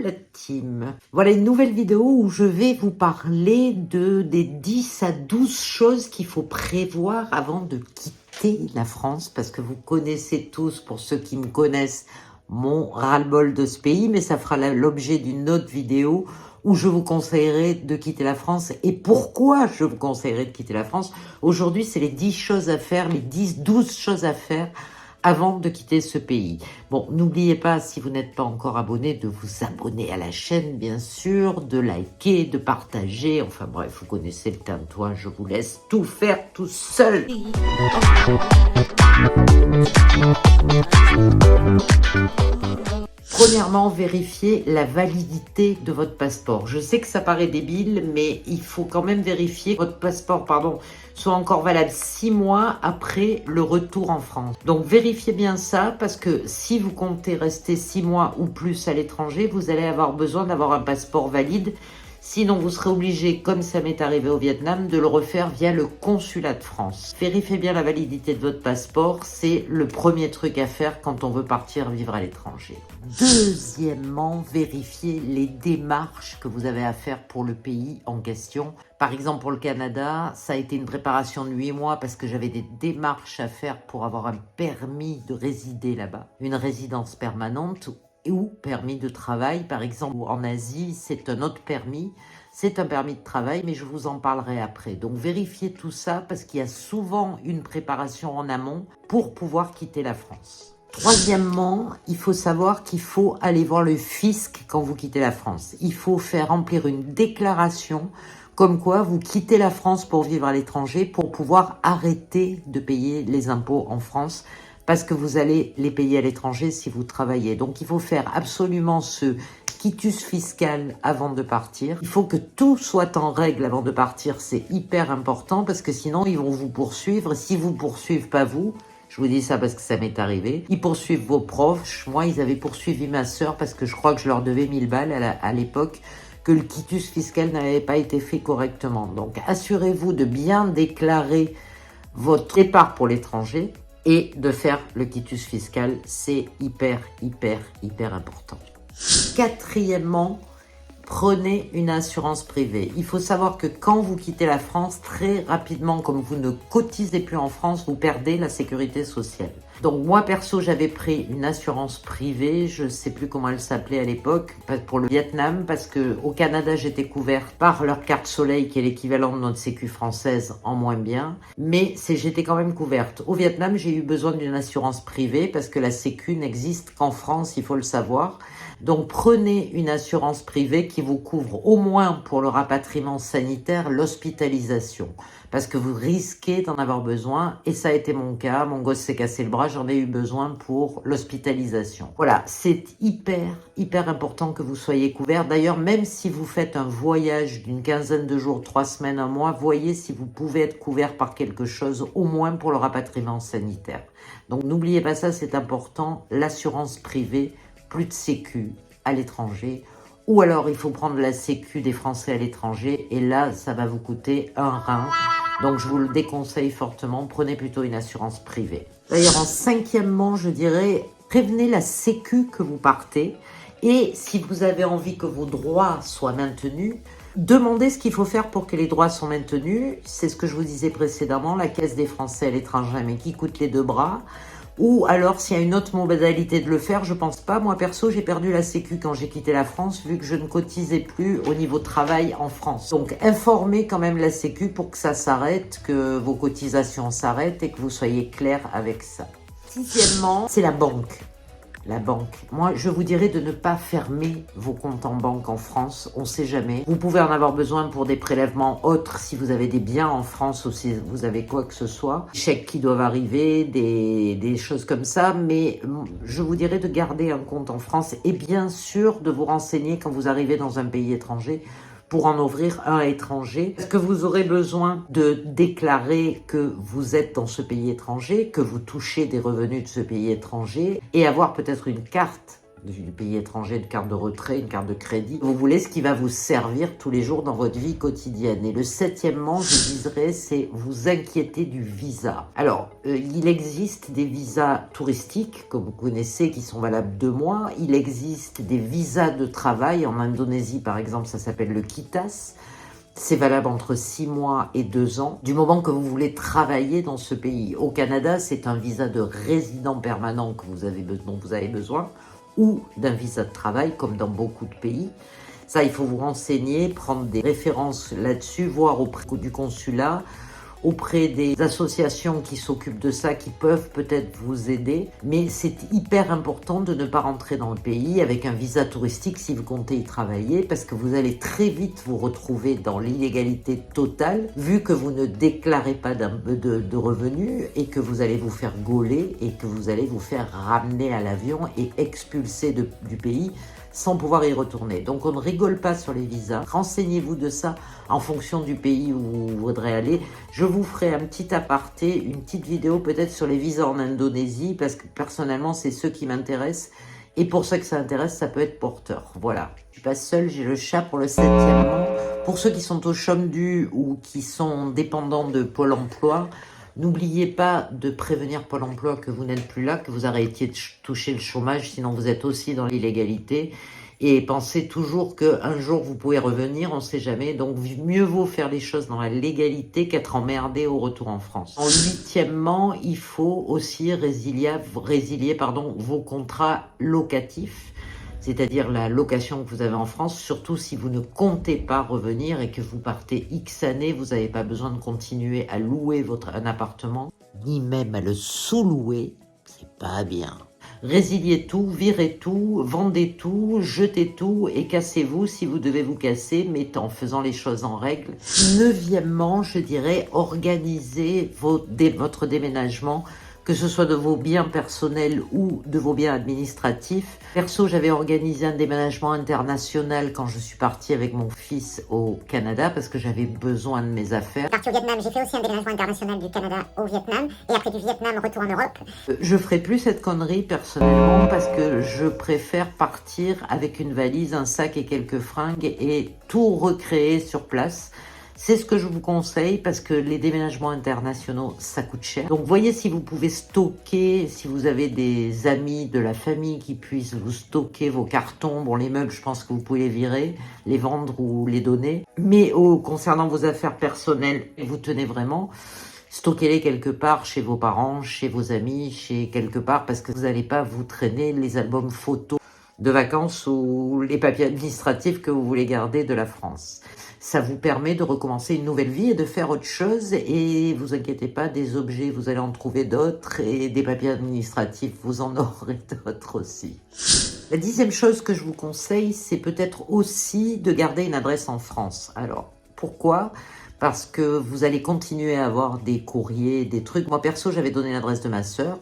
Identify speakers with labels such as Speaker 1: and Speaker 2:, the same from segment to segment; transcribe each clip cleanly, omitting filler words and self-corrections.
Speaker 1: la team. Voilà une nouvelle vidéo où je vais vous parler des 10 à 12 choses qu'il faut prévoir avant de quitter la France, parce que vous connaissez tous, pour ceux qui me connaissent, mon ras-le-bol de ce pays, mais ça fera l'objet d'une autre vidéo où je vous conseillerais de quitter la France et pourquoi je vous conseillerais de quitter la France. Aujourd'hui, c'est les 10 choses à faire, les 10-12 choses à faire avant de quitter ce pays. Bon, n'oubliez pas, si vous n'êtes pas encore abonné, de vous abonner à la chaîne, bien sûr, de liker, de partager. Enfin bref, vous connaissez le tintouin, je vous laisse tout faire tout seul. Premièrement, vérifiez la validité de votre passeport. Je sais que ça paraît débile, mais il faut quand même vérifier que votre passeport, soit encore valable 6 mois après le retour en France. Donc vérifiez bien ça, parce que si vous comptez rester 6 mois ou plus à l'étranger, vous allez avoir besoin d'avoir un passeport valide. Sinon, vous serez obligé, comme ça m'est arrivé au Vietnam, de le refaire via le consulat de France. Vérifiez bien la validité de votre passeport, c'est le premier truc à faire quand on veut partir vivre à l'étranger. Deuxièmement, vérifiez les démarches que vous avez à faire pour le pays en question. Par exemple, pour le Canada, ça a été une préparation de 8 mois parce que j'avais des démarches à faire pour avoir un permis de résider là-bas, une résidence permanente ou permis de travail. Par exemple, en Asie, c'est un autre permis. C'est un permis de travail, mais je vous en parlerai après. Donc, vérifiez tout ça parce qu'il y a souvent une préparation en amont pour pouvoir quitter la France. Troisièmement, il faut savoir qu'il faut aller voir le fisc quand vous quittez la France. Il faut faire remplir une déclaration comme quoi vous quittez la France pour vivre à l'étranger pour pouvoir arrêter de payer les impôts en France, parce que vous allez les payer à l'étranger si vous travaillez. Donc, il faut faire absolument ce quitus fiscal avant de partir. Il faut que tout soit en règle avant de partir. C'est hyper important parce que sinon, ils vont vous poursuivre. Si vous poursuivent pas vous, je vous dis ça parce que ça m'est arrivé, ils poursuivent vos proches. Moi, ils avaient poursuivi ma sœur parce que je crois que je leur devais 1000 balles à l'époque, que le quitus fiscal n'avait pas été fait correctement. Donc, assurez-vous de bien déclarer votre départ pour l'étranger et de faire le quitus fiscal, c'est hyper important. Quatrièmement, prenez une assurance privée. Il faut savoir que quand vous quittez la France, très rapidement, comme vous ne cotisez plus en France, vous perdez la sécurité sociale. Donc moi perso, j'avais pris une assurance privée, je ne sais plus comment elle s'appelait à l'époque, pour le Vietnam, parce que au Canada, j'étais couverte par leur carte soleil, qui est l'équivalent de notre sécu française en moins bien, mais j'étais quand même couverte. Au Vietnam, j'ai eu besoin d'une assurance privée, parce que la sécu n'existe qu'en France, il faut le savoir. Donc prenez une assurance privée qui vous couvre au moins pour le rapatriement sanitaire, l'hospitalisation, parce que vous risquez d'en avoir besoin, et ça a été mon cas. Mon gosse s'est cassé le bras, j'en ai eu besoin pour l'hospitalisation. Voilà, c'est hyper important que vous soyez couvert. D'ailleurs, même si vous faites un voyage d'une quinzaine de jours, 3 semaines, 1 mois, voyez si vous pouvez être couvert par quelque chose, au moins pour le rapatriement sanitaire. Donc n'oubliez pas ça, c'est important, l'assurance privée, plus de sécu à l'étranger, ou alors il faut prendre la sécu des Français à l'étranger, et là ça va vous coûter un rein. Donc je vous le déconseille fortement, prenez plutôt une assurance privée. D'ailleurs, en cinquièmement, je dirais, prévenez la sécu que vous partez, et si vous avez envie que vos droits soient maintenus, demandez ce qu'il faut faire pour que les droits soient maintenus. C'est ce que je vous disais précédemment, la caisse des Français à l'étranger, mais qui coûte les 2 bras. Ou alors, s'il y a une autre modalité de le faire, je pense pas. Moi, perso, j'ai perdu la sécu quand j'ai quitté la France, vu que je ne cotisais plus au niveau travail en France. Donc, informez quand même la sécu pour que ça s'arrête, que vos cotisations s'arrêtent et que vous soyez clair avec ça. Sixièmement, c'est la banque. La banque. Moi, je vous dirais de ne pas fermer vos comptes en banque en France. On ne sait jamais. Vous pouvez en avoir besoin pour des prélèvements autres si vous avez des biens en France ou si vous avez quoi que ce soit. Des chèques qui doivent arriver, des choses comme ça. Mais je vous dirais de garder un compte en France et bien sûr de vous renseigner quand vous arrivez dans un pays étranger pour en ouvrir un à l'étranger. Est-ce que vous aurez besoin de déclarer que vous êtes dans ce pays étranger, que vous touchez des revenus de ce pays étranger et avoir peut-être une carte du pays étranger, une carte de retrait, une carte de crédit. Vous voulez ce qui va vous servir tous les jours dans votre vie quotidienne. Et le septièmement, je dirais, c'est vous inquiéter du visa. Alors, il existe des visas touristiques, que vous connaissez, qui sont valables 2 mois. Il existe des visas de travail. En Indonésie, par exemple, ça s'appelle le KITAS. C'est valable entre 6 mois et 2 ans, du moment que vous voulez travailler dans ce pays. Au Canada, c'est un visa de résident permanent que dont vous avez besoin, ou d'un visa de travail, comme dans beaucoup de pays. Ça, il faut vous renseigner, prendre des références là-dessus, voir auprès du consulat, auprès des associations qui s'occupent de ça, qui peuvent peut-être vous aider. Mais c'est hyper important de ne pas rentrer dans le pays avec un visa touristique si vous comptez y travailler, parce que vous allez très vite vous retrouver dans l'illégalité totale, vu que vous ne déclarez pas de revenus et que vous allez vous faire gauler et que vous allez vous faire ramener à l'avion et expulser du pays sans pouvoir y retourner. Donc on ne rigole pas sur les visas. Renseignez-vous de ça en fonction du pays où vous voudrez aller. Je vous ferai un petit aparté, une petite vidéo peut-être sur les visas en Indonésie, parce que personnellement c'est ceux qui m'intéressent. Et pour ceux que ça intéresse, ça peut être porteur. Voilà. Je suis pas seule, j'ai le chat pour le septièmement. Pour ceux qui sont au chômage ou qui sont dépendants de Pôle emploi, n'oubliez pas de prévenir Pôle emploi que vous n'êtes plus là, que vous arrêtiez de toucher le chômage, sinon vous êtes aussi dans l'illégalité. Et pensez toujours qu'un jour vous pouvez revenir, on ne sait jamais. Donc mieux vaut faire les choses dans la légalité qu'être emmerdé au retour en France. En huitièmement, il faut aussi résilier vos contrats locatifs, c'est-à-dire la location que vous avez en France, surtout si vous ne comptez pas revenir et que vous partez X années, vous n'avez pas besoin de continuer à louer un appartement, ni même à le sous-louer, c'est pas bien. Résiliez tout, virez tout, vendez tout, jetez tout et cassez-vous si vous devez vous casser, mais en faisant les choses en règle. Neuvièmement, je dirais, organisez votre déménagement, que ce soit de vos biens personnels ou de vos biens administratifs. Perso, j'avais organisé un déménagement international quand je suis partie avec mon fils au Canada parce que j'avais besoin de mes affaires.
Speaker 2: Parti au Vietnam, j'ai fait aussi un déménagement international du Canada au Vietnam et après du Vietnam, retour en Europe.
Speaker 1: Je ferai plus cette connerie personnellement parce que je préfère partir avec une valise, un sac et quelques fringues et tout recréer sur place. C'est ce que je vous conseille parce que les déménagements internationaux, ça coûte cher. Donc voyez si vous pouvez stocker, si vous avez des amis de la famille qui puissent vous stocker vos cartons. Bon, les meubles, je pense que vous pouvez les virer, les vendre ou les donner. Mais concernant vos affaires personnelles, vous tenez vraiment, stockez-les quelque part chez vos parents, chez vos amis, chez quelque part, parce que vous n'allez pas vous traîner les albums photos de vacances ou les papiers administratifs que vous voulez garder de la France. Ça vous permet de recommencer une nouvelle vie et de faire autre chose. Et vous inquiétez pas, des objets, vous allez en trouver d'autres. Et des papiers administratifs, vous en aurez d'autres aussi. La 10e chose que je vous conseille, c'est peut-être aussi de garder une adresse en France. Alors, pourquoi ? Parce que vous allez continuer à avoir des courriers, des trucs. Moi, perso, j'avais donné l'adresse de ma sœur.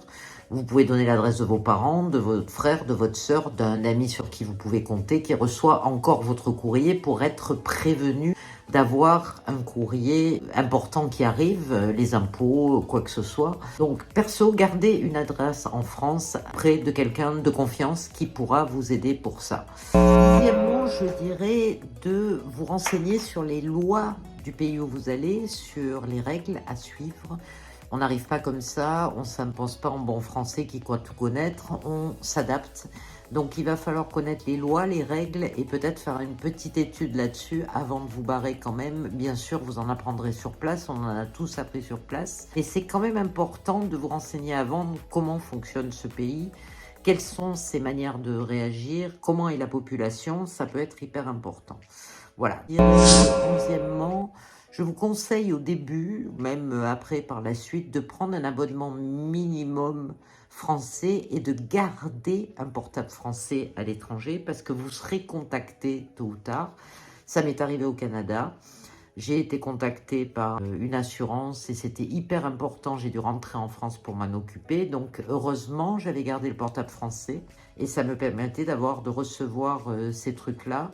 Speaker 1: Vous pouvez donner l'adresse de vos parents, de votre frère, de votre sœur, d'un ami sur qui vous pouvez compter, qui reçoit encore votre courrier pour être prévenu d'avoir un courrier important qui arrive, les impôts, quoi que ce soit. Donc, perso, gardez une adresse en France près de quelqu'un de confiance qui pourra vous aider pour ça. Deuxièmement, je dirais de vous renseigner sur les lois du pays où vous allez, sur les règles à suivre. On n'arrive pas comme ça, on ne s'impose pas en bon français qui croit tout connaître, on s'adapte. Donc il va falloir connaître les lois, les règles et peut-être faire une petite étude là-dessus avant de vous barrer quand même. Bien sûr, vous en apprendrez sur place, on en a tous appris sur place. Et c'est quand même important de vous renseigner avant comment fonctionne ce pays, quelles sont ses manières de réagir, comment est la population, ça peut être hyper important. Voilà. Et 11e, je vous conseille au début, même après par la suite, de prendre un abonnement minimum français et de garder un portable français à l'étranger parce que vous serez contacté tôt ou tard. Ça m'est arrivé au Canada. J'ai été contacté par une assurance et c'était hyper important. J'ai dû rentrer en France pour m'en occuper. Donc heureusement, j'avais gardé le portable français et ça me permettait de recevoir ces trucs-là.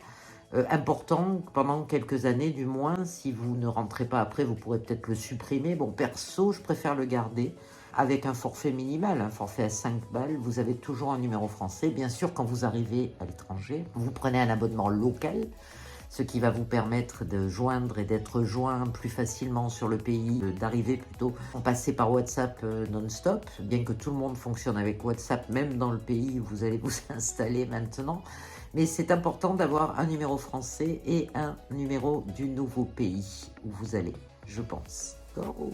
Speaker 1: Important pendant quelques années du moins. Si vous ne rentrez pas après, vous pourrez peut-être le supprimer. Bon, perso, je préfère le garder avec un forfait minimal, un forfait à 5 balles, vous avez toujours un numéro français. Bien sûr, quand vous arrivez à l'étranger, vous prenez un abonnement local, ce qui va vous permettre de joindre et d'être joint plus facilement sur le pays, d'arriver plutôt en passer par WhatsApp non-stop, bien que tout le monde fonctionne avec WhatsApp, même dans le pays où vous allez vous installer maintenant. Mais c'est important d'avoir un numéro français et un numéro du nouveau pays où vous allez, je pense. Oh.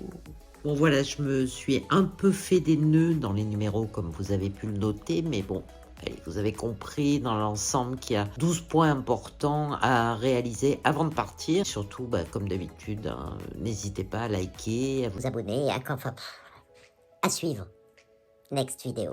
Speaker 1: Bon voilà, je me suis un peu fait des nœuds dans les numéros comme vous avez pu le noter, mais bon, allez, vous avez compris dans l'ensemble qu'il y a 12 points importants à réaliser avant de partir. Surtout, comme d'habitude, hein, n'hésitez pas à liker, à vous
Speaker 2: Vous abonner et à suivre. Next vidéo.